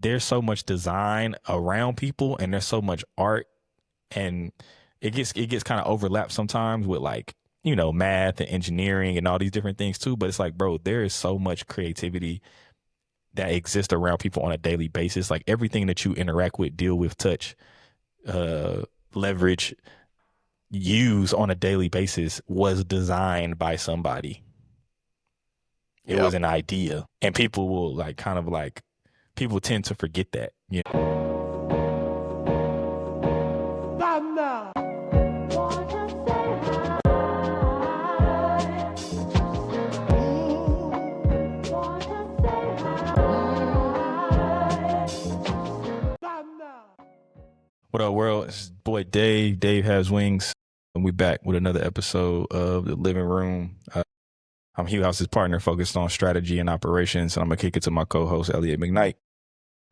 there's so much design around people and there's so much art, and it gets kind of overlapped sometimes with like, math and engineering and all these different things too. But it's like, bro, there is so much creativity that exists around people on a daily basis. Like everything that you interact with, deal with, touch, uh, leverage, use on a daily basis was designed by somebody. It was Yep. an idea, and people will like kind of like people tend to forget that. Yeah. What up, world? It's boy Dave. Dave has wings, and we back with another episode of the Living Room. I'm Hugh House's partner, focused on strategy and operations, and I'm gonna kick it to my co-host Elliott McKnight.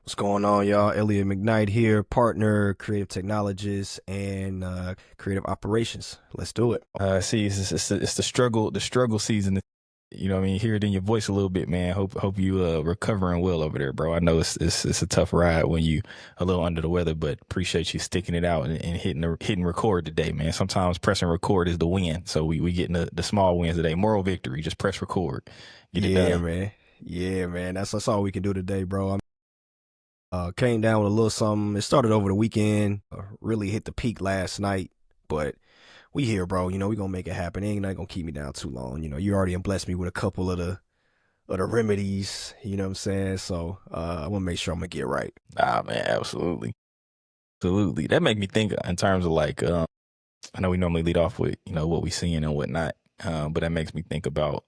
What's going on, y'all? Elliott McKnight here, partner, creative technologist, and creative operations. Let's do it. See, it's the struggle season. You know what I mean? Hear it in your voice a little bit, man. Hope you recovering well over there, bro. I know it's a tough ride when you a little under the weather, but appreciate you sticking it out and hitting record today, man. Sometimes pressing record is the win. So we getting the small wins today. Moral victory. Just press record. Get it Yeah, done. man. Yeah, man. That's all we can do today, bro. Came down with a little something. It started over the weekend. Really hit the peak last night, but we here, bro. We gonna make it happen. Ain't not gonna keep me down too long. You already blessed me with a couple of the remedies. You know what I'm saying? So I want to make sure I'm gonna get right. Ah, man, absolutely, absolutely. That make me think in terms of like, I know we normally lead off with what we seeing and whatnot, but that makes me think about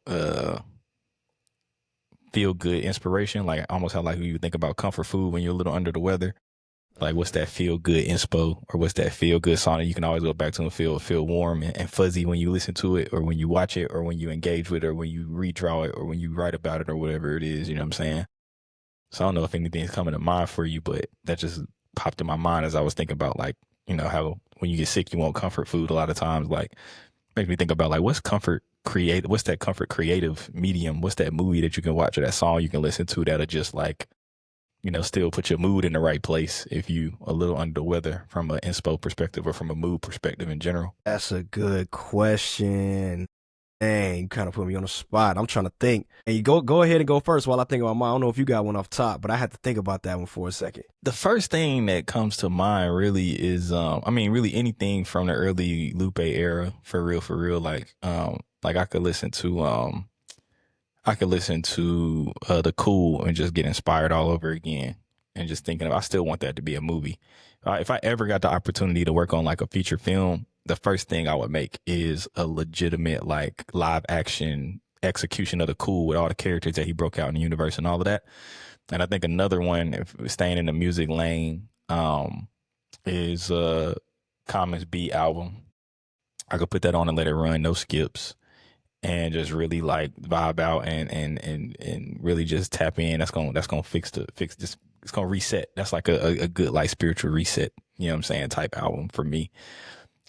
feel good inspiration, like almost how like you think about comfort food when you're a little under the weather. Like what's that feel good inspo, or what's that feel good song that you can always go back to and feel warm and fuzzy when you listen to it, or when you watch it, or when you engage with it, or when you redraw it, or when you write about it, or whatever it is. You know what I'm saying? So I don't know if anything's coming to mind for you, but that just popped in my mind as I was thinking about like, how when you get sick you want comfort food a lot of times. Like makes me think about like what's that comfort creative medium? What's that movie that you can watch, or that song you can listen to that'll just like, still put your mood in the right place if you a little under the weather from an inspo perspective or from a mood perspective in general. That's a good question. Dang, you kind of put me on the spot. I'm trying to think. And you go ahead and go first while I think about mine. I don't know if you got one off top, but I had to think about that one for a second. The first thing that comes to mind really is I mean really anything from the early Lupe era, for real. Like I could listen to the Cool and just get inspired all over again, and just thinking I still want that to be a movie. If I ever got the opportunity to work on like a feature film, the first thing I would make is a legitimate like live action execution of the Cool with all the characters that he broke out in the universe and all of that. And I think another one, if staying in the music lane, is Commons Beat album. I could put that on and let it run, no skips, and just really like vibe out and really just tap in. That's gonna fix this. It's gonna reset. That's like a good like spiritual reset. You know what I'm saying? Type album for me.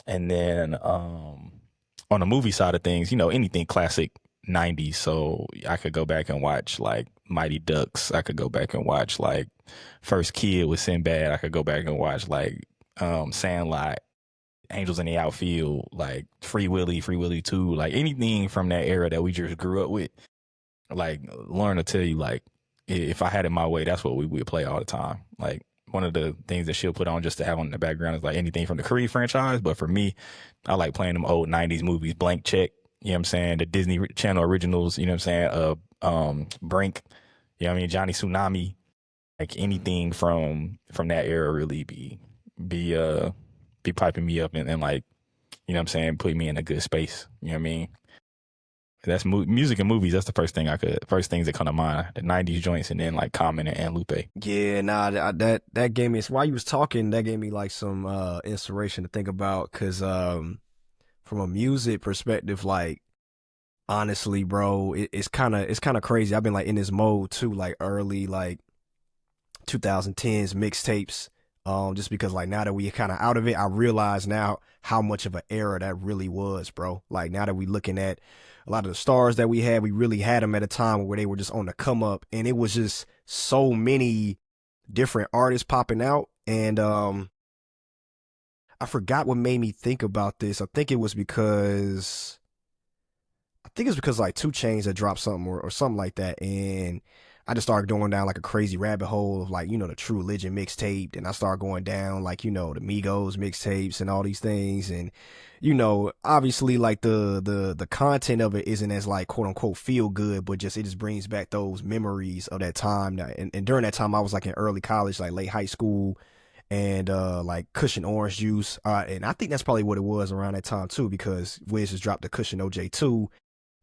And then on the movie side of things, anything classic 90s. So I could go back and watch like Mighty Ducks. I could go back and watch like First Kid with Sinbad. I could go back and watch like Sandlot, Angels in the Outfield, like Free Willy 2, like anything from that era that we just grew up with. Like Lauren will tell you, like, if I had it my way, that's what we would play all the time. Like one of the things that she'll put on just to have on in the background is like anything from the Creed franchise. But for me, I like playing them old 90s movies, Blank Check, you know what I'm saying? The Disney Channel originals, you know what I'm saying? Brink, you know what I mean? Johnny Tsunami, like anything from that era really be be piping me up and like, you know what I'm saying, put me in a good space. You know what I mean? That's music and movies. That's the first things that come to mind. The 90s joints, and then like Common and Lupe. Yeah, nah, that gave me, while you was talking, that gave me like some inspiration to think about. Cause from a music perspective, like honestly, bro, it's kind of crazy. I've been like in this mode too, like early like 2010s mixtapes. Just because like now that we kind of out of it, I realize now how much of an era that really was, bro. Like now that we looking at a lot of the stars that we had, we really had them at a time where they were just on the come up, and it was just so many different artists popping out, and I forgot what made me think about this. I think it's because like Two Chains had dropped something or something like that, and I just started going down like a crazy rabbit hole of like the True Religion mixtape, and I started going down like the Migos mixtapes and all these things, and obviously like the content of it isn't as like quote unquote feel good, but just it just brings back those memories of that time. And during that time I was like in early college, like late high school, and like Cushion Orange Juice, and I think that's probably what it was around that time too, because Wiz just dropped the Cushion OJ 2,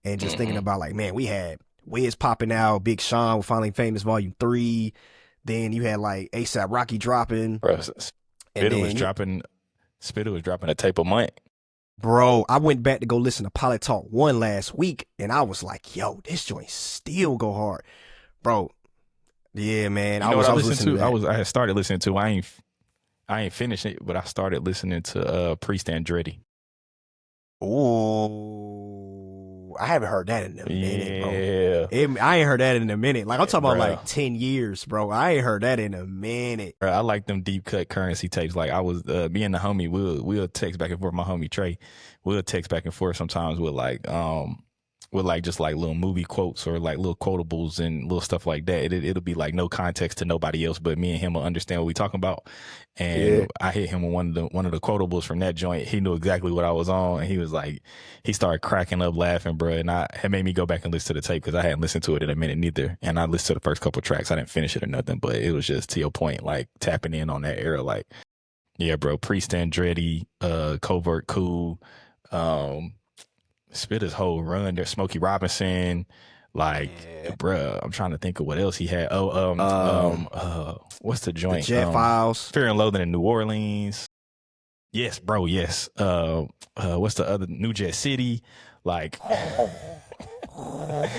and just thinking Mm-hmm. about like, man, we had Wiz popping out, Big Sean with Finally Famous Volume 3, then you had like ASAP Rocky dropping, Bro, and Spitter was then dropping. Spitter was dropping a tape a month. bro, I went back to go listen to Pilot Talk 1 last week, and I was like, yo, this joint still go hard, bro. Yeah, man, You I know what was I I was listened listening to? to that. I had started listening to. I ain't finished it, but I started listening to Priest Andretti. Ooh, I haven't heard that in a minute, bro. Yeah, I ain't heard that in a minute. Like I'm talking about bro. like 10 years, bro. I ain't heard that in a minute. Bro, I like them deep cut currency tapes. Like I was me and the homie, we'll text back and forth. My homie Trey, we'll text back and forth sometimes with like just like little movie quotes or like little quotables and little stuff like that. It'll be like no context to nobody else, but me and him will understand what we talking about. Yeah. And I hit him with one of the quotables from that joint. He knew exactly what I was on, and he was like, he started cracking up laughing, bro. And it made me go back and listen to the tape because I hadn't listened to it in a minute neither. And I listened to the first couple tracks. I didn't finish it or nothing, but it was just to your point, like tapping in on that era. Like, yeah, bro, Priest Andretti, Covert Cool, um, spit his whole run there. Smokey Robinson, like, Yeah. bruh, I'm trying to think of what else he had. Um, What's the the joint? Jet Files. Fear and Loathing in New Orleans. Yes, bro. Yes. What's the other? New Jet City. Like that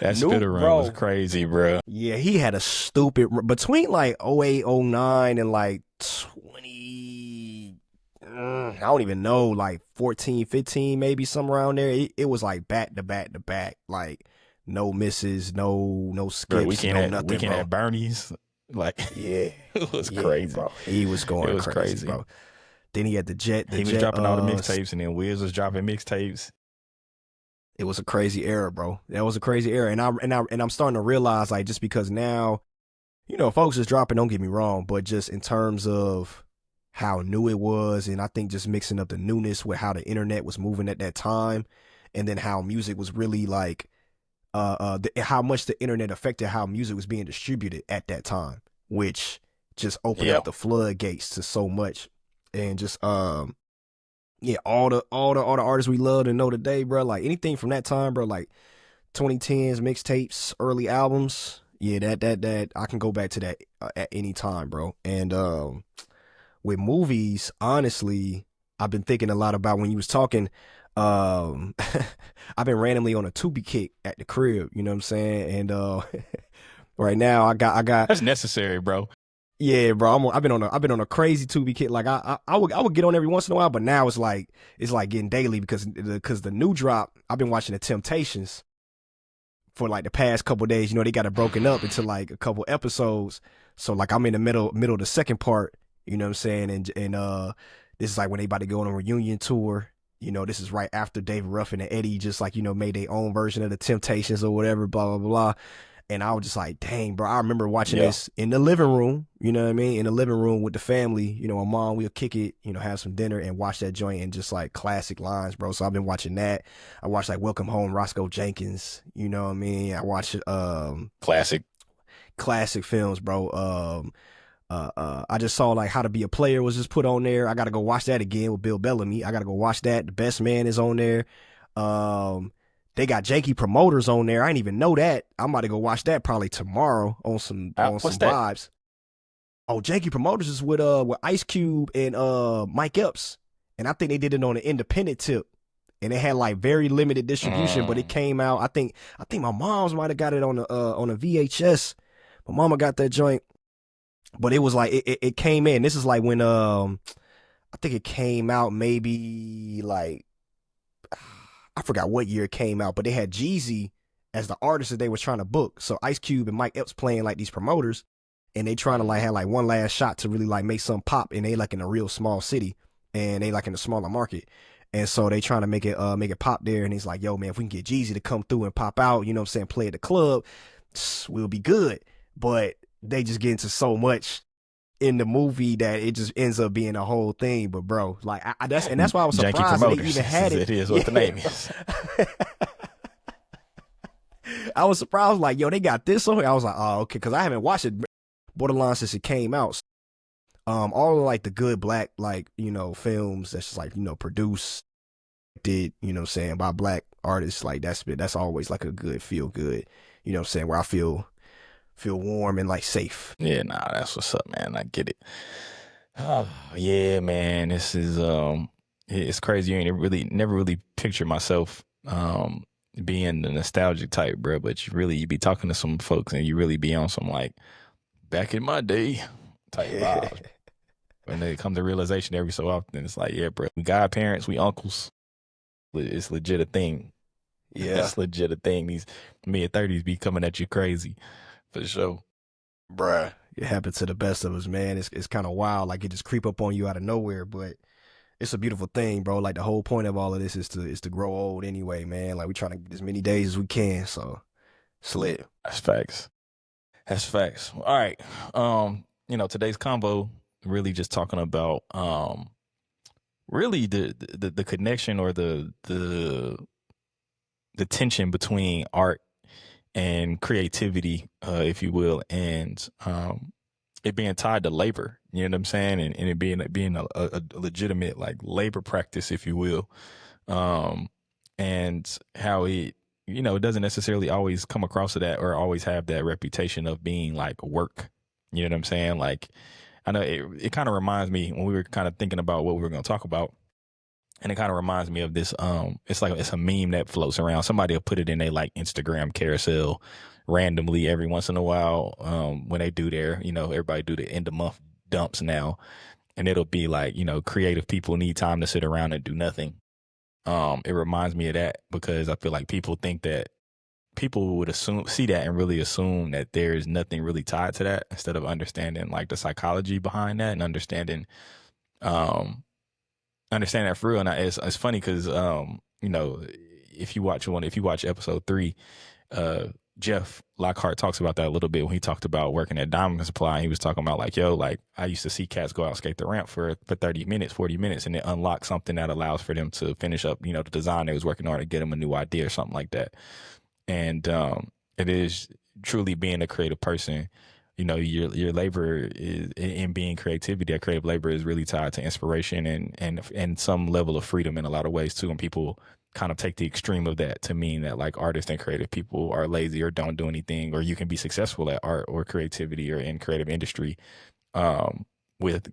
New spitter run was bro. crazy, bro. Yeah, he had a stupid between like 08, 09 and like 20. I don't even know, like 14, 15, maybe somewhere around there. It was like back to back to back, like no misses, no Bro, skips, no nothing, weekend bro. at Bernie's. Like Yeah, it was yeah, crazy. bro. He was It going was crazy, crazy. bro. Then he had the He was jet. dropping all the mixtapes, and then Wiz was dropping mixtapes. It was a crazy era, bro. That was a crazy era, and I'm starting to realize, like, just because now, folks is dropping. Don't get me wrong, but just in terms of how new it was, and I think just mixing up the newness with how the internet was moving at that time, and then how music was really like, how much the internet affected how music was being distributed at that time, which just opened Yeah, up the floodgates to so much, and just yeah, all the artists we love and know today, bro. Like anything from that time, bro. Like 2010s mixtapes, early albums. Yeah, that I can go back to that at any time, bro. And with movies, honestly, I've been thinking a lot about when you was talking. I've been randomly on a Tubi kick at the crib. You know what I'm saying? And right now I got that's necessary, bro. yeah, bro. I've been on a crazy Tubi kick. Like I would get on every once in a while, but now it's like getting daily because the new drop. I've been watching the Temptations for like the past couple days. They got it broken up into like a couple episodes. So like I'm in the middle of the second part. You know what I'm saying? And this is like when they about to go on a reunion tour. This is right after David Ruffin and Eddie just like made their own version of the Temptations or whatever. Blah blah blah. And I was just like, dang, bro. I remember watching Yeah, this in the living room. You know what I mean? In the living room with the family. My mom, we'll kick it. Have some dinner and watch that joint and just like classic lines, bro. So I've been watching that. I watched like Welcome Home, Roscoe Jenkins. You know what I mean? I watch classic. classic films, bro. I just saw like How to Be a Player was just put on there. I gotta go watch that again with Bill Bellamy. I gotta go watch that. The Best Man is on there. Um, they got Janky Promoters on there. I didn't even know that. I'm about to go watch that probably tomorrow on some What's that? vibes. Oh, Janky Promoters is with Ice Cube and Mike Epps, and I think they did it on an independent tip, and it had like very limited distribution, but it Mm, came out. I think my mom's might have got it on a VHS. My mama got that joint, but it was like it came in. This is like when I think it came out maybe like I forgot what year it came out, but they had Jeezy as the artist that they were trying to book. So Ice Cube and Mike Epps playing like these promoters, and they trying to like have like one last shot to really like make something pop, and they like in a real small city, and they like in a smaller market. And so they trying to make it pop there, and he's like, yo, man, if we can get Jeezy to come through and pop out, you know what I'm saying, play at the club, we'll be good. But they just get into so much in the movie that it just ends up being a whole thing. But bro, like that's why I was Janky surprised that they promoters. even had it. It is what the Yeah. name is. I was surprised, like, yo, they got this on here. I was like, oh, okay, because I haven't watched it borderline since it came out. All of like the good black, like, films that's just like, produced, did, what I'm saying, by black artists, like that's always like a good feel good, what I'm saying, where I feel warm and like safe. Yeah, nah, that's what's up, man. I get it. Oh, yeah, man. This is it's crazy. You ain't really never really pictured myself being the nostalgic type, bro. But you be talking to some folks and you really be on some like back in my day type Yeah. vibes. When they come to realization every so often, it's like, yeah, bro, we godparents, we uncles. It's legit a thing. Yeah. It's legit a thing. These mid-30s be coming at you crazy for sure. Bruh, it happened to the best of us, man. It's kind of wild, like it just creep up on you out of nowhere, but it's a beautiful thing, bro. Like the whole point of all of this is to grow old anyway, man. Like we trying to get as many days as we can, so slit. That's facts. That's facts. All right. Today's combo really just talking about really the connection or the tension between art and creativity, if you will, and it being tied to labor. You know what I'm saying, and it being a legitimate like labor practice, if you will, um, and how it doesn't necessarily always come across to that or always have that reputation of being like work. You know what I'm saying? Like, I know it kind of reminds me when we were kind of thinking about what we were going to talk about. And it kind of reminds me of this. It's like it's a meme that floats around. Somebody will put it in a like Instagram carousel randomly every once in a while. When they do their, everybody do the end of month dumps now, and it'll be like, creative people need time to sit around and do nothing. It reminds me of that because I feel like people think that people would see that and really assume that there's nothing really tied to that instead of understanding like the psychology behind that and um understand that for real. And it's funny because if you watch episode 3, uh Jeff Lockhart talks about that a little bit when he talked about working at Diamond Supply. And he was talking about like, yo, like I used to see cats go out and skate the ramp for 30 minutes, 40 minutes, and it unlocks something that allows for them to finish up, the design they was working on to get them a new idea or something like that. And it is truly being a creative person. Your labor is in being creativity. That creative labor is really tied to inspiration and some level of freedom in a lot of ways too. And people kind of take the extreme of that to mean that like artists and creative people are lazy or don't do anything, or you can be successful at art or creativity or in creative industry with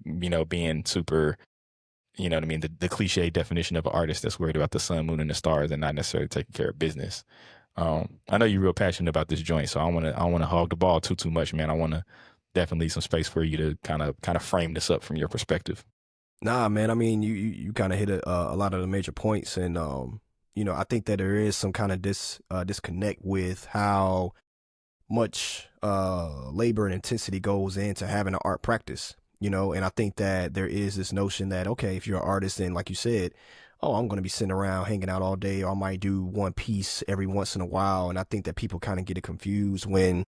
being super. You know what I mean? The cliche definition of an artist that's worried about the sun, moon, and the stars, and not necessarily taking care of business. I know you're real passionate about this joint, so I don't want to hog the ball too much, man. I want to definitely leave some space for you to kind of frame this up from your perspective. Nah, man. I mean, you kind of hit a lot of the major points, and I think that there is some kind of disconnect with how much labor and intensity goes into having an art practice. And I think that there is this notion that, okay, if you're an artist, and like you said, oh, I'm going to be sitting around hanging out all day, or I might do one piece every once in a while. And I think that people kind of get it confused when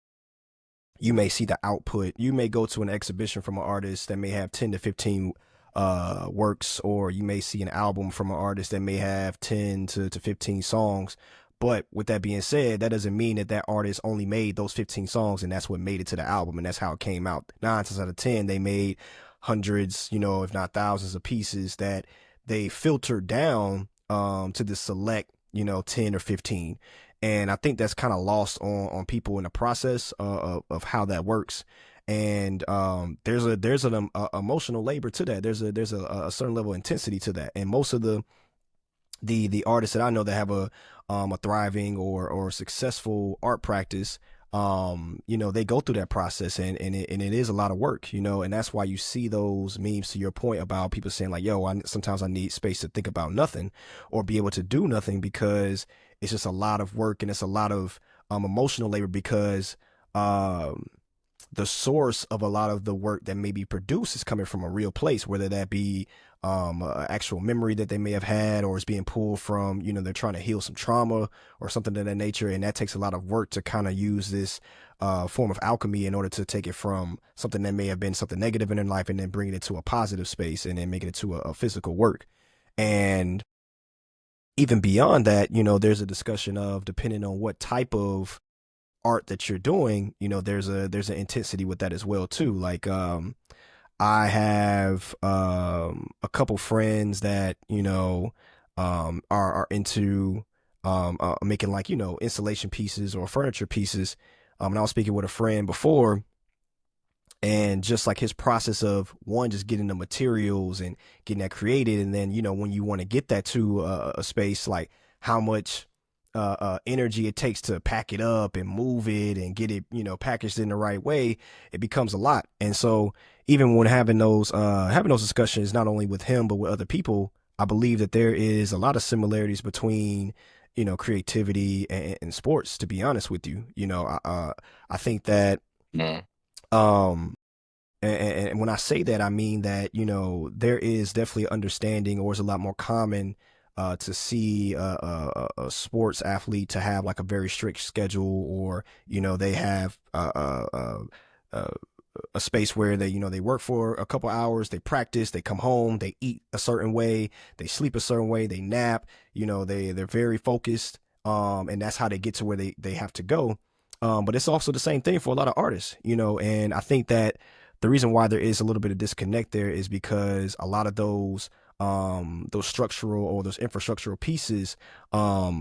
you may see the output. You may go to an exhibition from an artist that may have 10 to 15 works, or you may see an album from an artist that may have 10 to 15 songs. But with that being said, that doesn't mean that artist only made those 15 songs and that's what made it to the album and that's how it came out. 9 times out of 10, they made hundreds, if not thousands of pieces that they filtered down to the select, 10 or 15. And I think that's kind of lost on people in the process of how that works. And there's an emotional labor to that. There's a certain level of intensity to that. And most of the artists that I know that have a thriving or successful art practice, they go through that process, and it is a lot of work, and that's why you see those memes, to your point about people saying like, yo, sometimes I need space to think about nothing or be able to do nothing, because it's just a lot of work and it's a lot of emotional labor, because the source of a lot of the work that may be produced is coming from a real place, whether that be actual memory that they may have had, or it's being pulled from, they're trying to heal some trauma or something of that nature. And that takes a lot of work to kind of use this form of alchemy in order to take it from something that may have been something negative in their life and then bring it into a positive space and then make it into a physical work. And even beyond that, there's a discussion of, depending on what type of art that you're doing, there's an intensity with that as well too. Like I have a couple friends that are into making, like, installation pieces or furniture pieces. And I was speaking with a friend before, and just like his process of, one, just getting the materials and getting that created, and then when you want to get that to a space, like how much energy it takes to pack it up and move it and get it packaged in the right way, it becomes a lot. And so even when having those discussions, not only with him but with other people, I believe that there is a lot of similarities between creativity and sports, to be honest with you. I think that Mm. um and when I say that, I mean that, there is definitely understanding, or is a lot more common to see a sports athlete to have like a very strict schedule, or, they have uh, a space where they work for a couple hours, they practice, they come home, they eat a certain way, they sleep a certain way, they nap, they're very focused. And that's how they get to where they have to go. But it's also the same thing for a lot of artists, and I think that the reason why there is a little bit of disconnect there is because a lot of those structural or those infrastructural pieces are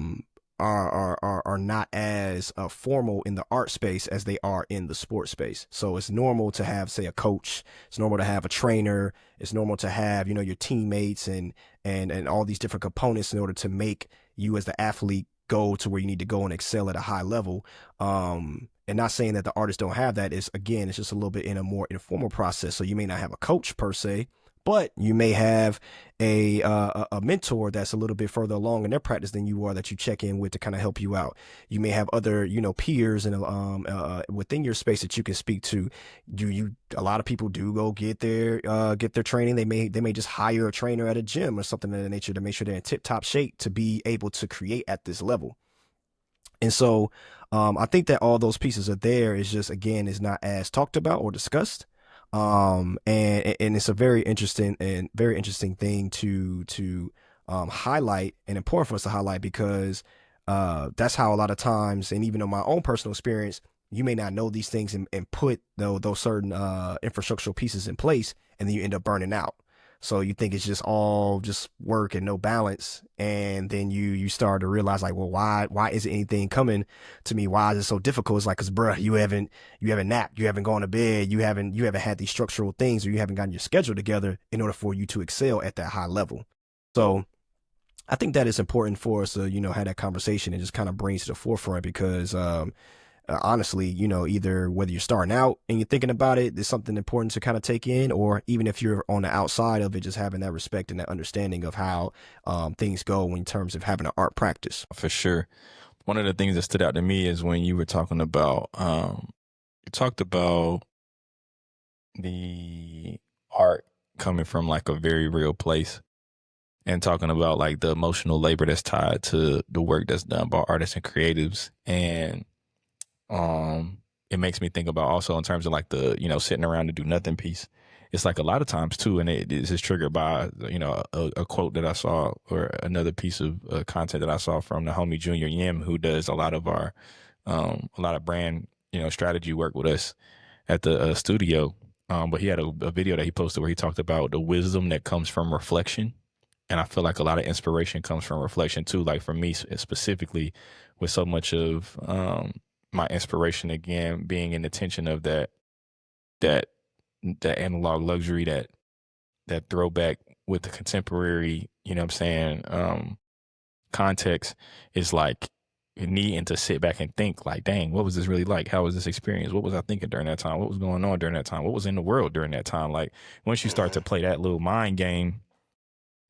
not as formal in the art space as they are in the sports space. So it's normal to have, say, a coach. It's normal to have a trainer. It's normal to have, your teammates and all these different components in order to make you as the athlete go to where you need to go and excel at a high level. And not saying that the artists don't have that. Is, again, it's just a little bit in a more informal process. So you may not have a coach per se, but you may have a mentor that's a little bit further along in their practice than you are, that you check in with to kind of help you out. You may have other peers and within your space that you can speak to. A lot of people do go get their training. They may just hire a trainer at a gym or something of that nature to make sure they're in tip top shape to be able to create at this level. And so I think that all those pieces are there. It's just, again, is not as talked about or discussed. And it's a very interesting thing to highlight, and important for us to highlight, because that's how a lot of times, and even on my own personal experience, you may not know these things and put those certain infrastructural pieces in place, and then you end up burning out. So you think it's just all just work and no balance, and then you start to realize, like, well, why isn't anything coming to me? Why is it so difficult? It's like, cause bruh, you haven't napped, you haven't gone to bed, you haven't had these structural things, or you haven't gotten your schedule together in order for you to excel at that high level. So I think that is important for us to have that conversation and just kind of bring to the forefront, because honestly, either whether you're starting out and you're thinking about it, there's something important to kind of take in, or even if you're on the outside of it, just having that respect and that understanding of how things go in terms of having an art practice. For sure. One of the things that stood out to me is when you were talking about, you talked about the art coming from like a very real place, and talking about like the emotional labor that's tied to the work that's done by artists and creatives. And it makes me think about also in terms of like the, sitting around to do nothing piece. It's like a lot of times too, and this is triggered by, a quote that I saw, or another piece of content that I saw from the homie Junior Yim, who does a lot of brand, strategy work with us at the studio. But he had a video that he posted where he talked about the wisdom that comes from reflection. And I feel like a lot of inspiration comes from reflection too. Like for me specifically, with so much of my inspiration, again, being in the tension of that that analog luxury, that throwback with the contemporary, what I'm saying, context, is like needing to sit back and think, like, dang, what was this really like? How was this experience? What was I thinking during that time? What was going on during that time? What was in the world during that time? Like, once you start to play that little mind game,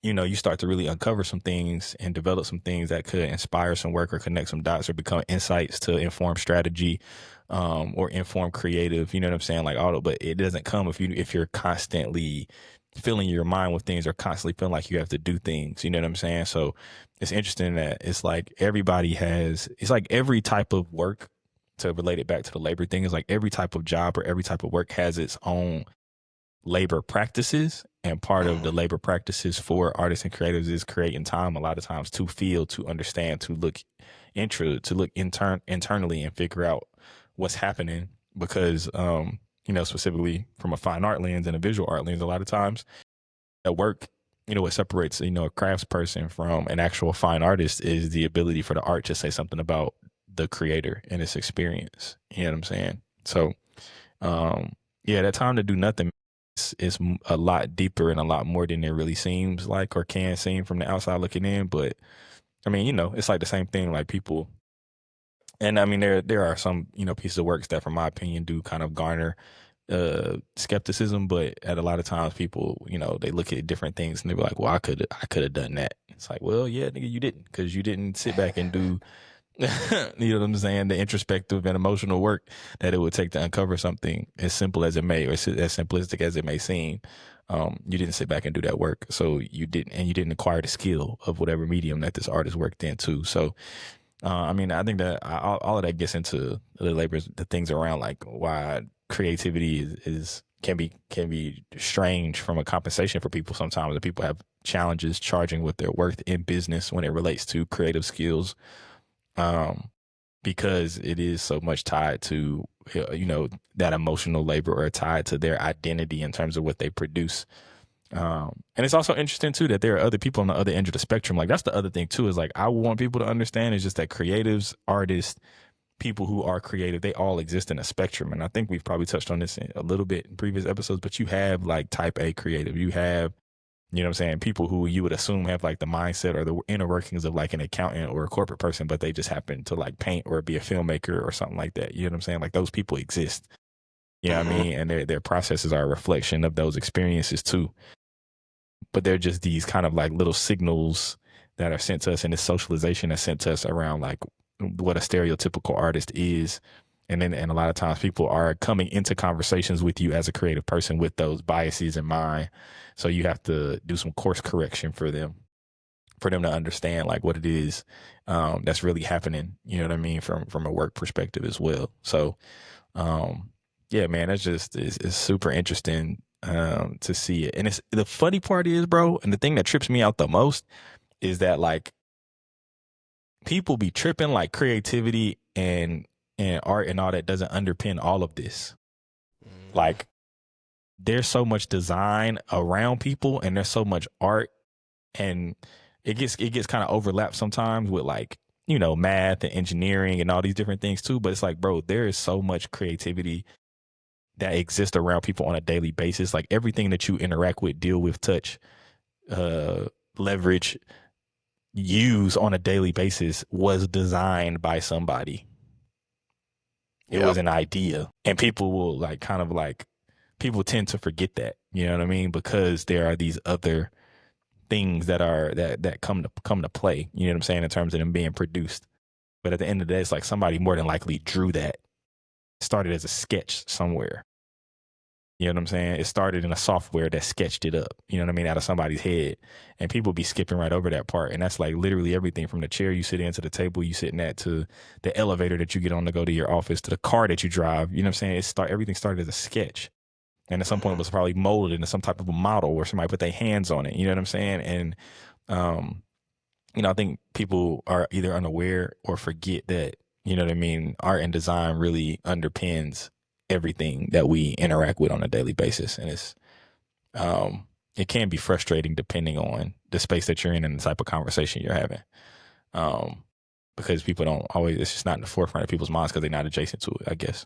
you start to really uncover some things and develop some things that could inspire some work or connect some dots or become insights to inform strategy, or informed creative, you know what I'm saying? Like all, but it doesn't come if you're constantly filling your mind with things or constantly feeling like you have to do things, you know what I'm saying? So it's interesting that it's like it's like every type of work, to relate it back to the labor thing, is like every type of job or every type of work has its own labor practices, and part of the Mhm. labor practices for artists and creatives is creating time a lot of times to feel, to understand, to look internally and figure out what's happening, because specifically from a fine art lens and a visual art lens, a lot of times at work, what separates a crafts person from an actual fine artist is the ability for the art to say something about the creator and its experience, you know what I'm saying? So um, yeah, that time to do nothing is a lot deeper and a lot more than it really seems like, or can seem from the outside looking in. But I mean, it's like the same thing. Like people, and I mean, there are some pieces of works that, from my opinion, do kind of garner skepticism. But at a lot of times, people, they look at different things and they be like, "Well, I could have done that." It's like, well, yeah, nigga, you didn't, because you didn't sit back and do you know what I'm saying? The introspective and emotional work that it would take to uncover something, as simple as it may, or as simplistic as it may seem. You didn't sit back and do that work. So you didn't acquire the skill of whatever medium that this artist worked into. So, I mean, I think that all of that gets into the things around like why creativity can be strange from a compensation for people sometimes. And people have challenges charging with their worth in business when it relates to creative skills, um, because it is so much tied to that emotional labor, or tied to their identity in terms of what they produce. And it's also interesting too that there are other people on the other end of the spectrum. Like that's the other thing too, is like I want people to understand is just that creatives, artists, people who are creative, they all exist in a spectrum. And I think we've probably touched on this a little bit in previous episodes, but you have like type A creative, you have, what I'm saying, people who you would assume have like the mindset or the inner workings of like an accountant or a corporate person, but they just happen to like paint or be a filmmaker or something like that. You know what I'm saying? Like those people exist. You know what I Mhm. mean? And their processes are a reflection of those experiences too. But they're just these kind of like little signals that are sent to us, and this socialization that's sent to us around like what a stereotypical artist is. And a lot of times people are coming into conversations with you as a creative person with those biases in mind. So you have to do some course correction for them to understand like what it is, that's really happening. You know what I mean? From a work perspective as well. So um, yeah, man, that's just it's super interesting to see it. And it's the funny part is, bro, and the thing that trips me out the most is that like people be tripping like creativity and art and all that doesn't underpin all of this. Mhm. Like there's so much design around people, and there's so much art, and it gets kind of overlapped sometimes with like math and engineering and all these different things too. But it's like, bro, there is so much creativity that exist around people on a daily basis. Like everything that you interact with, deal with, touch, uh, leverage, use on a daily basis was designed by somebody. It was Yep. an idea, and people will like kind of like people tend to forget that. You know what I mean? Because there are these other things that come to play. You know what I'm saying, in terms of them being produced. But at the end of the day, it's like somebody more than likely drew that. Started as a sketch somewhere. You know what I'm saying? It started in a software that sketched it up, you know what I mean, out of somebody's head. And people be skipping right over that part. And that's like literally everything from the chair you sit in, to the table you sitting at, to the elevator that you get on to go to your office, to the car that you drive. You know what I'm saying? Everything started as a sketch. And at some point it Mhm. was probably molded into some type of a model where somebody put their hands on it. You know what I'm saying? And um, I think people are either unaware or forget that, you know what I mean, art and design really underpins everything that we interact with on a daily basis. And um it can be frustrating depending on the space that you're in and the type of conversation you're having. Um because people don't always, it's just not in the forefront of people's minds because they're not adjacent to it, I guess.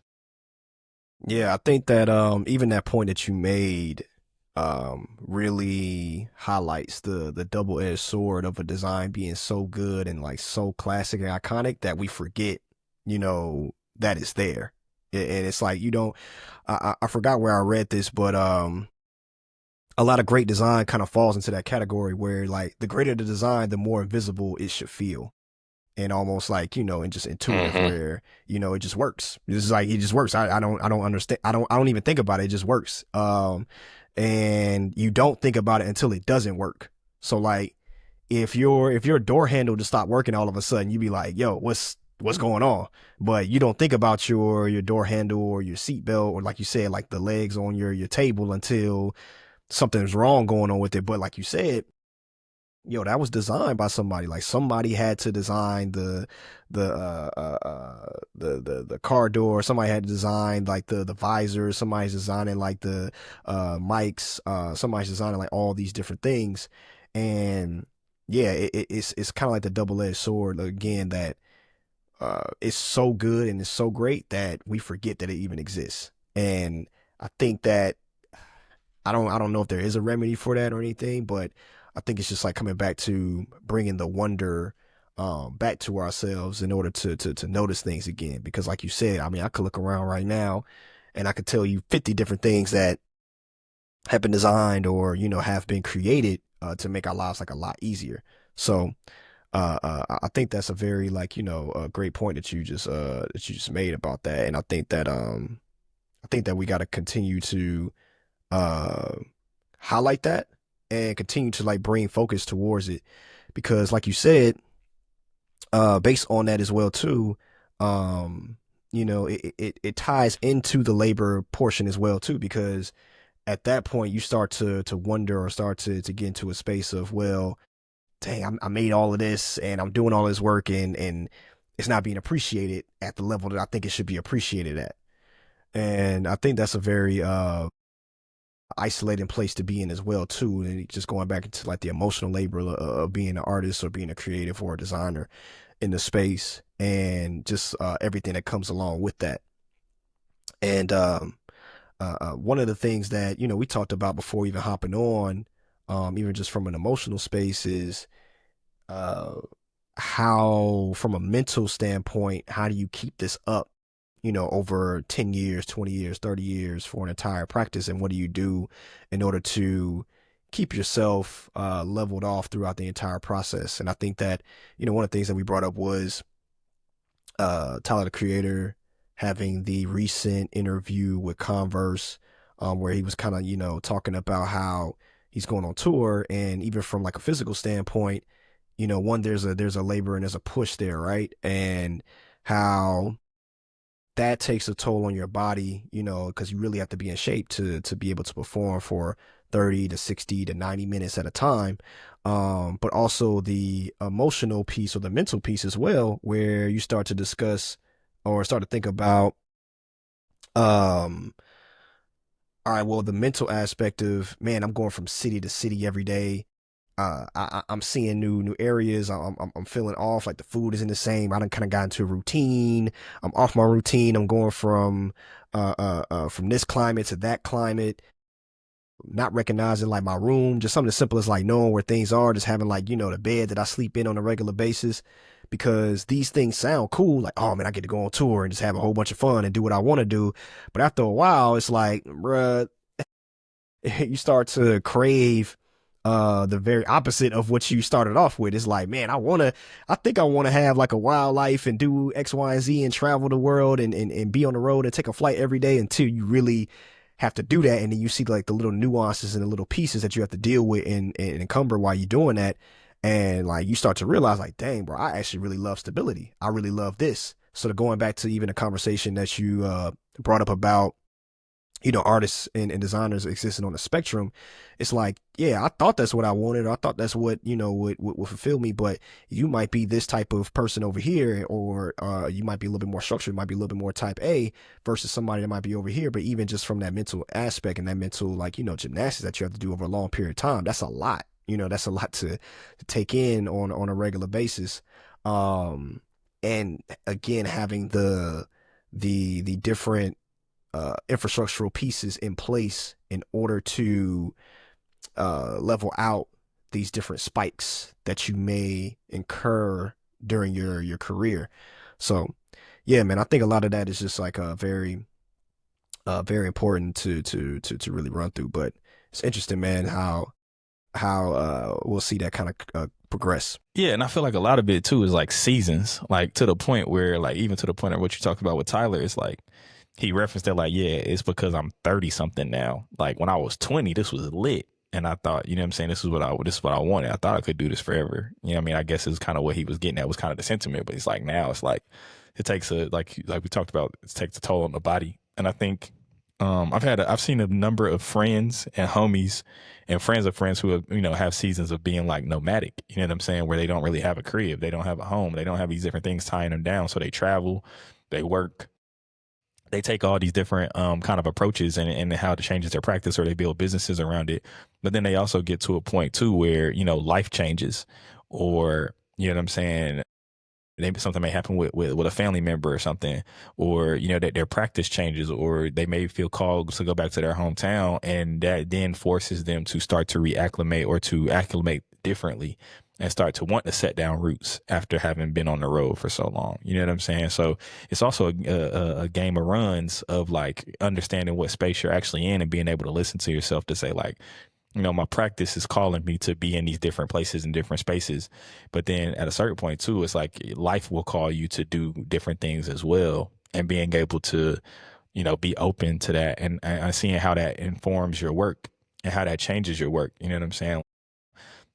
Yeah, I think that even that point that you made really highlights the double-edged sword of a design being so good and like so classic and iconic that we forget, that it's there. And it's like you don't I forgot where I read this, but a lot of great design kind of falls into that category where like the greater the design, the more invisible it should feel. and almost like, and just intuitive Hmm. where, it just works. It's like it just works. I don't understand. I don't even think about it. It just works. And you don't think about it until it doesn't work. So like if your door handle just stopped working all of a sudden, you'd be like, yo, what's going on? But you don't think about your door handle or your seatbelt or like you said, like the legs on your table until something's wrong going on with it. But like you said, that was designed by somebody. Like somebody had to design the car door. Somebody had to design like the visor. Somebody's designing like the mics. Somebody's designing like all these different things. And yeah, it's kind of like the double-edged sword again that it's so good and it's so great that we forget that it even exists. And I think that I don't know if there is a remedy for that or anything, but I think it's just like coming back to bringing the wonder back to ourselves in order to notice things again. Because like you said, I mean, I could look around right now and I could tell you 50 different things that have been designed or have been created to make our lives like a lot easier. So I think that's a very like a great point that you just made about that, and I think that we got to continue to uh highlight that and continue to like bring focus towards it because like you said based on that as well too it ties into the labor portion as well too because at that point you start to wonder or start to get into a space of well dang I made all of this and I'm doing all this work and it's not being appreciated at the level that I think it should be appreciated at, and I think that's a very isolating place to be in as well too, and just going back into like the emotional labor of being an artist or being a creative or a designer in the space and just everything that comes along with that. And one of the things that we talked about before even hopping on, even just from an emotional space, is uh, how, from a mental standpoint, how do you keep this up, over 10 years, 20 years, 30 years for an entire practice? And what do you do in order to keep yourself leveled off throughout the entire process? And I think that, one of the things that we brought up was Tyler the Creator having the recent interview with Converse, where he was kind of, talking about how he's going on tour, and even from like a physical standpoint, one there's a labor and there's a push there, right? And how that takes a toll on your body, because you really have to be in shape to be able to perform for 30 to 60 to 90 minutes at a time. But also the emotional piece or the mental piece as well, where you start to discuss or start to think about, um, all right, well, the mental aspect of, man, I'm going from city to city every day. I'm seeing new areas. I'm feeling off. Like the food isn't the same. I done kind of got into a routine. I'm off my routine. I'm going from this climate to that climate, not recognizing like my room, just something as simple as like knowing where things are, just having like, the bed that I sleep in on a regular basis. Because these things sound cool, like, oh man, I get to go on tour and just have a whole bunch of fun and do what I want to do. But after a while, it's like, bruh, you start to crave the very opposite of what you started off with. It's like, man, I think I want to have like a wild life and do X, Y, and Z and travel the world and be on the road and take a flight every day until you really have to do that. And then you see like the little nuances and the little pieces that you have to deal with and encumber while you're doing that. And like you start to realize like, dang, bro, I actually really love stability. I really love this. So going back to even a conversation that you brought up about artists and designers existing on the spectrum, it's like, yeah, I thought that's what I wanted. I thought that's what, would fulfill me. But you might be this type of person over here, or you might be a little bit more structured, might be a little bit more type A versus somebody that might be over here. But even just from that mental aspect and that mental, like, gymnastics that you have to do over a long period of time, that's a lot. That's a lot to take in on a regular basis. Um, and again, having the different infrastructural pieces in place in order to level out these different spikes that you may incur during your career. So yeah, man, I think a lot of that is just like a very important to really run through. But it's interesting, man, how how we'll see that kind of progress. Yeah, and I feel like a lot of it too is like seasons, like to the point where, like, even to the point of what you talked about with Tyler, it's like he referenced that, like, yeah, it's because I'm 30 something now. Like when I was 20, this was lit. And I thought, you know what I'm saying, this is what I wanted. I thought I could do this forever. You know what I mean? I guess it's kind of what he was getting at was kind of the sentiment, but it's like now it's like it takes a like we talked about, it takes a toll on the body. And I think I've seen a number of friends and homies and friends of friends who have, have seasons of being like nomadic, you know what I'm saying, where they don't really have a crib, they don't have a home, they don't have these different things tying them down. So they travel, they work, they take all these different kind of approaches and how to change their practice, or they build businesses around it. But then they also get to a point too where, life changes, or, you know what I'm saying, maybe something may happen with a family member or something, or that their practice changes, or they may feel called to go back to their hometown, and that then forces them to start to reacclimate or to acclimate differently and start to want to set down roots after having been on the road for so long. You know what I'm saying? So it's also a game of runs of like understanding what space you're actually in and being able to listen to yourself to say like, my practice is calling me to be in these different places and different spaces. But then at a certain point too, it's like life will call you to do different things as well. And being able to, be open to that, and seeing how that informs your work and how that changes your work. You know what I'm saying?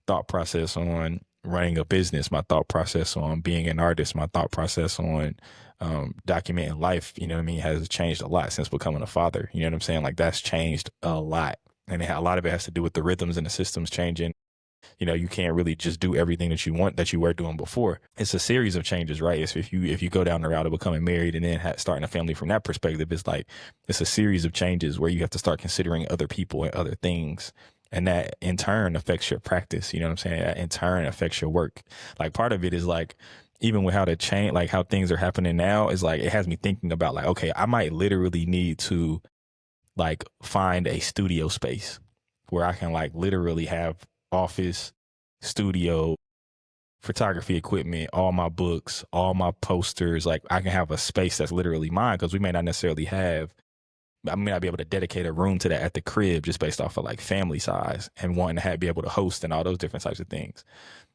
Thought process on running a business, my thought process on being an artist, my thought process on documenting life, you know what I mean, has changed a lot since becoming a father. You know what I'm saying? Like that's changed a lot. And a lot of it has to do with the rhythms and the systems changing. You can't really just do everything that you want that you were doing before. It's a series of changes, right? It's if you go down the route of becoming married and then starting a family from that perspective, it's like it's a series of changes where you have to start considering other people and other things. And that in turn affects your practice. You know what I'm saying? That in turn affects your work. Like part of it is like, even with how to change, like how things are happening now, is like it has me thinking about like, okay, I might literally need to like find a studio space where I can like literally have office, studio, photography equipment, all my books, all my posters. Like I can have a space that's literally mine, because we may not necessarily have, I may not be able to dedicate a room to that at the crib just based off of like family size and wanting to be able to host and all those different types of things.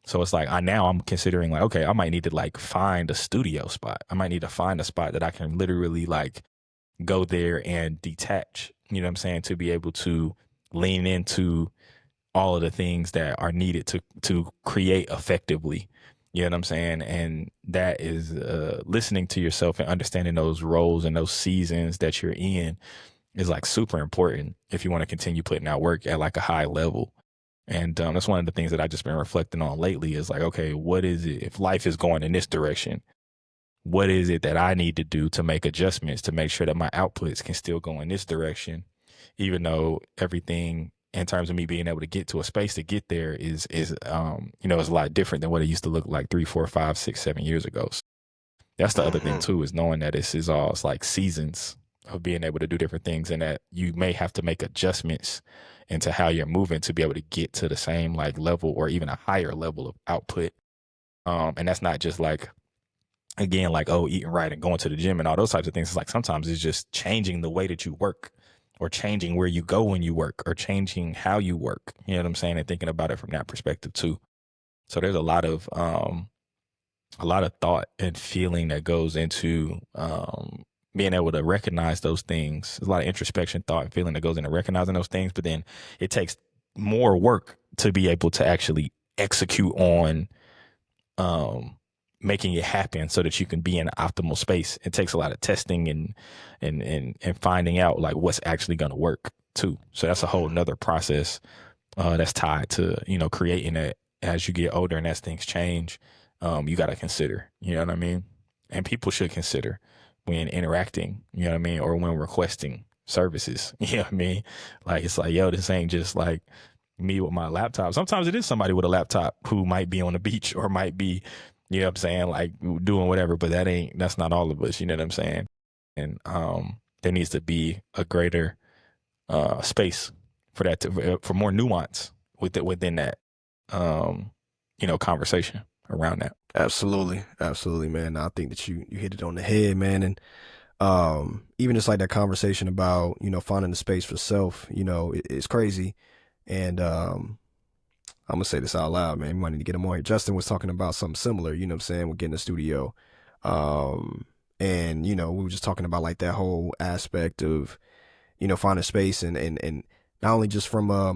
So it's like I'm considering like, okay, I might need to like find a studio spot. I might need to find a spot that I can literally like go there and detach, you know what I'm saying, to be able to lean into all of the things that are needed to create effectively. You know what I'm saying? And that is listening to yourself and understanding those roles and those seasons that you're in is like super important if you want to continue putting out work at like a high level. And that's one of the things that I've just been reflecting on lately is like, okay, what is it if life is going in this direction? What is it that I need to do to make adjustments to make sure that my outputs can still go in this direction, even though everything in terms of me being able to get to a space to get there is a lot different than what it used to look like 3, 4, 5, 6, 7 years ago. So that's the other thing Hmm. too, is knowing that it's like seasons of being able to do different things, and that you may have to make adjustments into how you're moving to be able to get to the same like level or even a higher level of output. And that's not just like, again, like, oh, eating right and going to the gym and all those types of things. It's like sometimes it's just changing the way that you work, or changing where you go when you work, or changing how you work. You know what I'm saying? And thinking about it from that perspective too. So there's a lot of thought and feeling that goes into being able to recognize those things. There's a lot of introspection, thought, and feeling that goes into recognizing those things. But then it takes more work to be able to actually execute on um, making it happen so that you can be in an optimal space. It takes a lot of testing and finding out like what's actually going to work too. So that's a whole nother process that's tied to creating it as you get older and as things change. You got to consider, you know what I mean, and people should consider when interacting, you know what I mean, or when requesting services. You know what I mean? Like it's like, yo, this ain't just like me with my laptop. Sometimes it is somebody with a laptop who might be on the beach or might be, you know what I'm saying, like doing whatever, but that's not all of us, you know what I'm saying? And there needs to be a greater space for that for more nuance within that um conversation around that. Absolutely, absolutely, man. I think that you hit it on the head, man. And even just like that conversation about finding the space for self, it's crazy. And I'm gonna say this out loud, man. We might need to get him on here. Justin was talking about something similar, you know what I'm saying, with getting a studio. Um, and we were just talking about like that whole aspect of, finding space and not only just from uh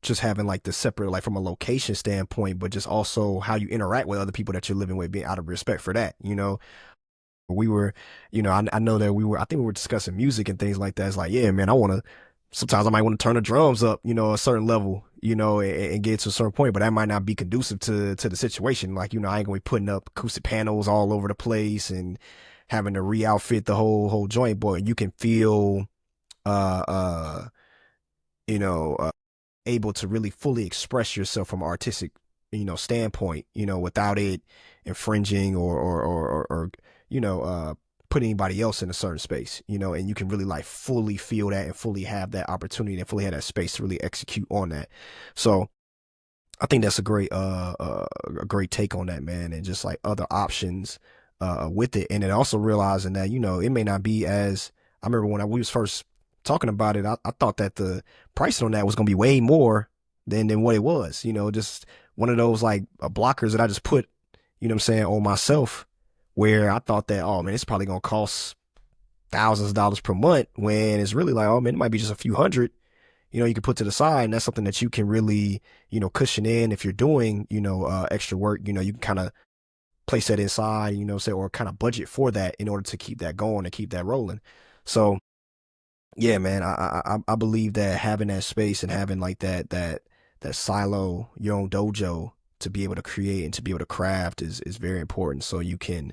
just having like the separate like from a location standpoint, but just also how you interact with other people that you're living with, being out of respect for that, we were, I know that I think we were discussing music and things like that. It's like, yeah, man, sometimes I might want to turn the drums up, a certain level, and get to a certain point, but that might not be conducive to the situation. Like, I ain't gonna be putting up acoustic panels all over the place and having to re-outfit the whole joint, but you can feel, uh, uh, you know, uh, able to really fully express yourself from an artistic, standpoint, without it infringing or put anybody else in a certain space, and you can really like fully feel that and fully have that opportunity and fully have that space to really execute on that. So I think that's a great take on that, man, and just like other options with it. And then also realizing that, it may not be as I remember when we was first talking about it, I thought that the pricing on that was gonna be way more than what it was, just one of those like blockers that I just put, what I'm saying, on myself where I thought that, oh man, it's probably gonna cost thousands of dollars per month when it's really like, oh man, it might be just a few hundred, you can put to the side, and that's something that you can really, cushion in if you're doing, extra work, you can kind of place that inside, say, or kind of budget for that in order to keep that going and keep that rolling. So yeah, man, I believe that having that space and having like that silo, your own dojo to be able to create and to be able to craft is very important. So you can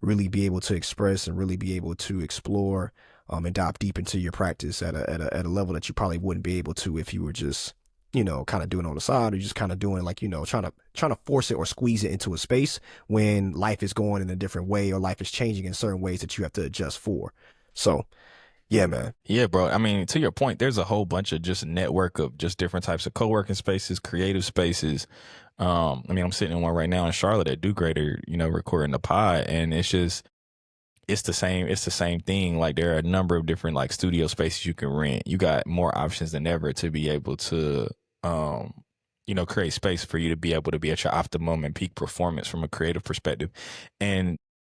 really be able to express and really be able to explore and dive deep into your practice at a level that you probably wouldn't be able to if you were just kind of doing it on the side or just kind of doing like trying to force it or squeeze it into a space when life is going in a different way or life is changing in certain ways that you have to adjust for. So yeah, man. Yeah, bro. I mean, to your point, there's a whole bunch of just network of just different types of co-working spaces, creative spaces. I mean, I'm sitting in one right now in Charlotte at Do Greater, recording the pod, and it's the same thing. Like there are a number of different like studio spaces you can rent. You got more options than ever to be able to um create space for you to be able to be at your optimum and peak performance from a creative perspective. And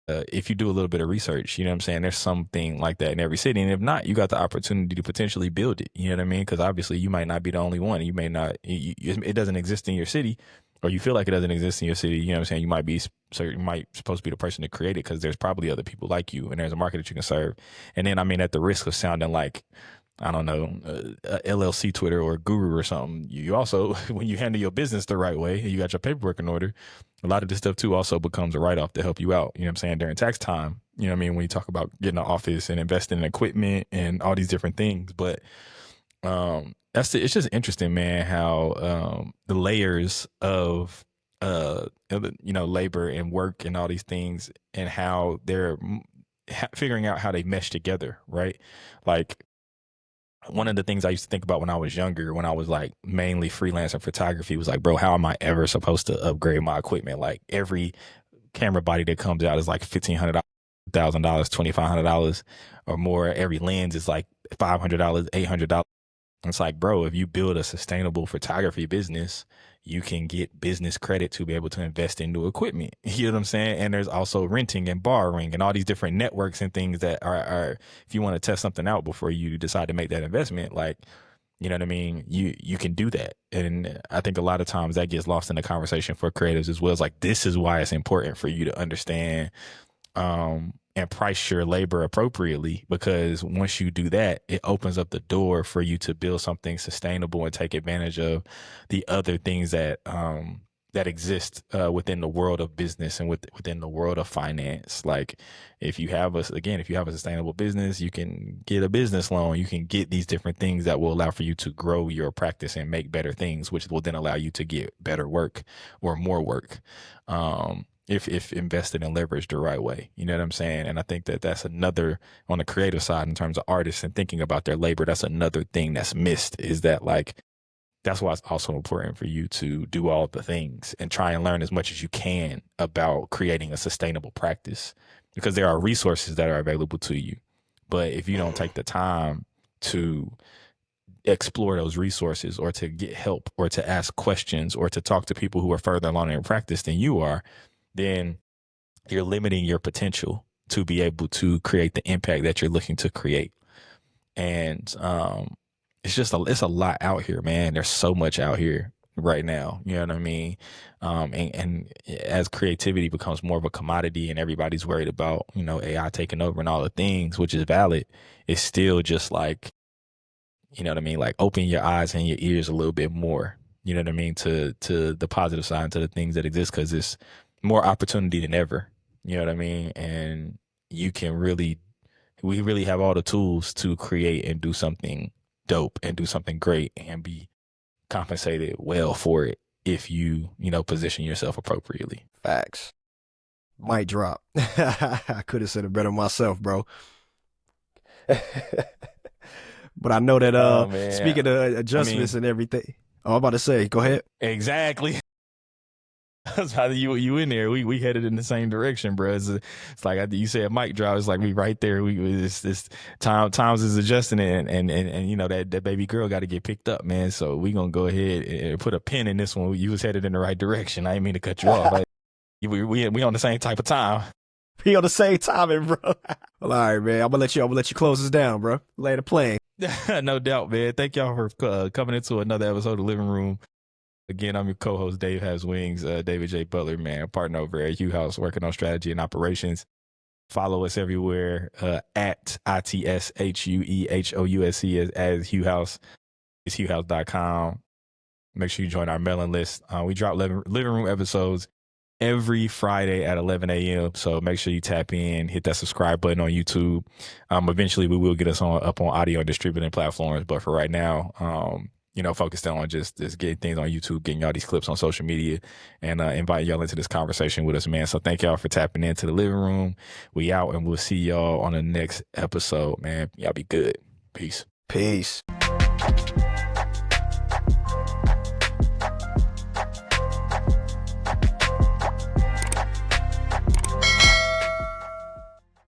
if you do a little bit of research, you know what I'm saying, there's something like that in every city. And if not, you got the opportunity to potentially build it. You know what I mean? Because obviously you might not be the only one. You may not, it doesn't exist in your city, or you feel like it doesn't exist in your city. You know what I'm saying? You might supposed to be the person to create it because there's probably other people like you and there's a market that you can serve. And then, I mean, at the risk of sounding like, I don't know, LLC Twitter or Guru or something. You also, when you handle your business the right way, and you got your paperwork in order, a lot of this stuff too also becomes a write off to help you out. You know what I'm saying? During tax time, you know what I mean? When you talk about getting an office and investing in equipment and all these different things. But it's just interesting, man, how the layers of labor and work and all these things and how they're figuring out how they mesh together, right? Like one of the things I used to think about when I was younger, when I was like mainly freelancing photography, was like, bro, how am I ever supposed to upgrade my equipment? Like every camera body that comes out is like $1,500, $1,000, $2,500 or more. Every lens is like $500, $800. It's like, bro, if you build a sustainable photography business, you can get business credit to be able to invest into equipment. You know what I'm saying? And there's also renting and borrowing and all these different networks and things that are if you want to test something out before you decide to make that investment, like, you know what I mean? You can do that. And I think a lot of times that gets lost in the conversation for creatives as well. It's like, this is why it's important for you to understand and price your labor appropriately, because once you do that, it opens up the door for you to build something sustainable and take advantage of the other things that exist within the world of business and within the world of finance. Like if you have a sustainable business, you can get a business loan, you can get these different things that will allow for you to grow your practice and make better things, which will then allow you to get better work or more work. If invested and leveraged the right way. You know what I'm saying? And I think that that's another, on the creative side, in terms of artists and thinking about their labor, that's another thing that's missed, is that like, that's why it's also important for you to do all the things and try and learn as much as you can about creating a sustainable practice, because there are resources that are available to you. But if you don't take the time to explore those resources or to get help or to ask questions or to talk to people who are further along in practice than you are, then you're limiting your potential to be able to create the impact that you're looking to create. And it's a lot out here, man. There's so much out here right now. You know what I mean? And as creativity becomes more of a commodity and everybody's worried about, AI taking over and all the things, which is valid, it's still just like, you know what I mean? Like open your eyes and your ears a little bit more, you know what I mean? To the positive side, to the things that exist, because it's more opportunity than ever. You know what I mean? And you can really, we really have all the tools to create and do something dope and do something great and be compensated well for it if you position yourself appropriately. Facts. Mic drop. I could have said it better myself, bro. But I know that Oh man. speaking of I mean, adjustments and everything. Oh, I'm about to say, go ahead. exactly. That's how you in there. We headed in the same direction, bro. It's like you said, mic drop. It's like we right there. This times is adjusting it, and that baby girl got to get picked up, man. So we gonna go ahead and put a pin in this one. You was headed in the right direction. I didn't mean to cut you off. Like, we on the same type of time. We on the same timing, bro. Well, all right, man. I'm gonna let you close this down, bro. Lay the plane. No doubt, man. Thank y'all for coming into another episode of Living Room. Again, I'm your co-host, Dave Has Wings, David J. Butler, man, partner over at Hugh House, working on strategy and operations. Follow us everywhere at ITSHUEHOUSE as Hugh House. It's HughHouse.com. Make sure you join our mailing list. We drop living room episodes every Friday at 11 a.m. So make sure you tap in, hit that subscribe button on YouTube. Eventually, we will get us up on audio and distributing platforms. But for right now, focused on just getting things on YouTube, getting y'all these clips on social media, and inviting y'all into this conversation with us, man. So thank y'all for tapping into the living room. We out, and we'll see y'all on the next episode, man. Y'all be good. Peace. Peace.